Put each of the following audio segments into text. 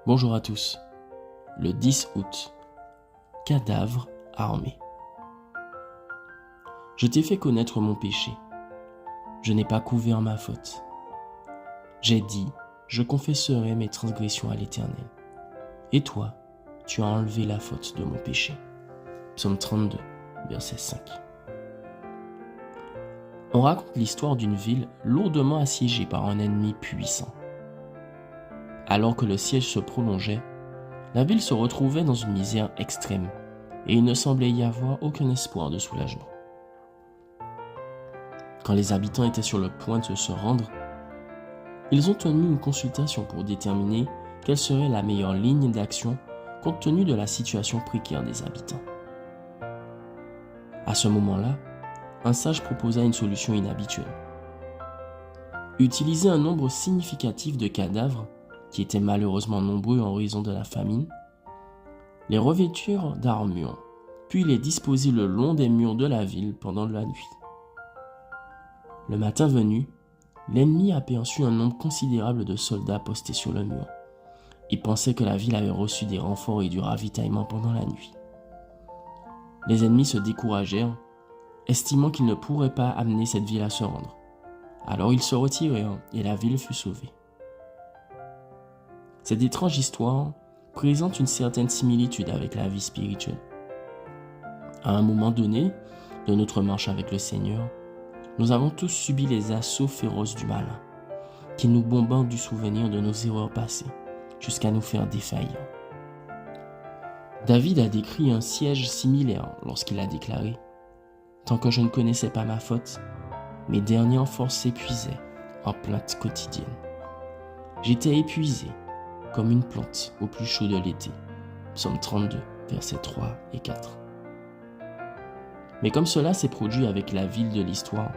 Bonjour à tous. Le 10 août. Cadavre armé. Je t'ai fait connaître mon péché. Je n'ai pas couvert ma faute. J'ai dit, je confesserai mes transgressions à l'Éternel. Et toi, tu as enlevé la faute de mon péché. Psaume 32, verset 5. On raconte l'histoire d'une ville lourdement assiégée par un ennemi puissant. Alors que le siège se prolongeait, la ville se retrouvait dans une misère extrême et il ne semblait y avoir aucun espoir de soulagement. Quand les habitants étaient sur le point de se rendre, ils ont tenu une consultation pour déterminer quelle serait la meilleure ligne d'action compte tenu de la situation précaire des habitants. À ce moment-là, un sage proposa une solution inhabituelle. Utiliser un nombre significatif de cadavres, qui étaient malheureusement nombreux en raison de la famine, les revêtir d'armure, puis les disposer le long des murs de la ville pendant la nuit. Le matin venu, l'ennemi aperçut un nombre considérable de soldats postés sur le mur. Il pensait que la ville avait reçu des renforts et du ravitaillement pendant la nuit. Les ennemis se découragèrent, estimant qu'ils ne pourraient pas amener cette ville à se rendre. Alors ils se retirèrent et la ville fut sauvée. Cette étrange histoire présente une certaine similitude avec la vie spirituelle. À un moment donné de notre marche avec le Seigneur, nous avons tous subi les assauts féroces du malin, qui nous bombardent du souvenir de nos erreurs passées, jusqu'à nous faire défaillir. David a décrit un siège similaire lorsqu'il a déclaré « Tant que je ne connaissais pas ma faute, mes dernières forces s'épuisaient en plaintes quotidiennes. J'étais épuisé comme une plante au plus chaud de l'été. » Psaume 32, versets 3 et 4. Mais comme cela s'est produit avec la ville de l'histoire,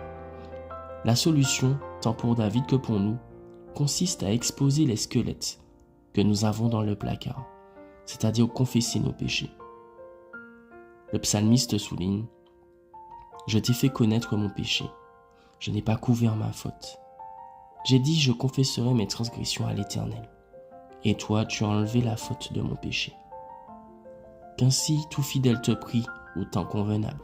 la solution, tant pour David que pour nous, consiste à exposer les squelettes que nous avons dans le placard, c'est-à-dire confesser nos péchés. Le psalmiste souligne « Je t'ai fait connaître mon péché, je n'ai pas couvert ma faute. J'ai dit, je confesserai mes transgressions à l'Éternel, et toi tu as enlevé la faute de mon péché. Qu'ainsi tout fidèle te prie au temps convenable.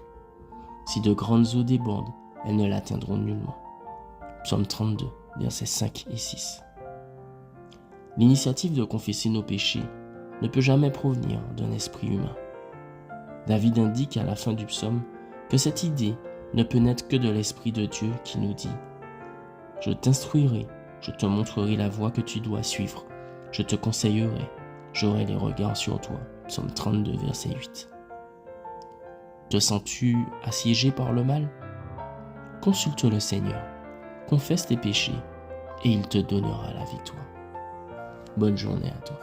Si de grandes eaux débordent, elles ne l'atteindront nullement. » Psaume 32, versets 5 et 6. L'initiative de confesser nos péchés ne peut jamais provenir d'un esprit humain. David indique à la fin du psaume que cette idée ne peut naître que de l'Esprit de Dieu qui nous dit « Je t'instruirai, je te montrerai la voie que tu dois suivre, je te conseillerai, j'aurai les regards sur toi. » Psaume 32, verset 8. Te sens-tu assiégé par le mal? Consulte le Seigneur, confesse tes péchés et il te donnera la victoire. Bonne journée à toi.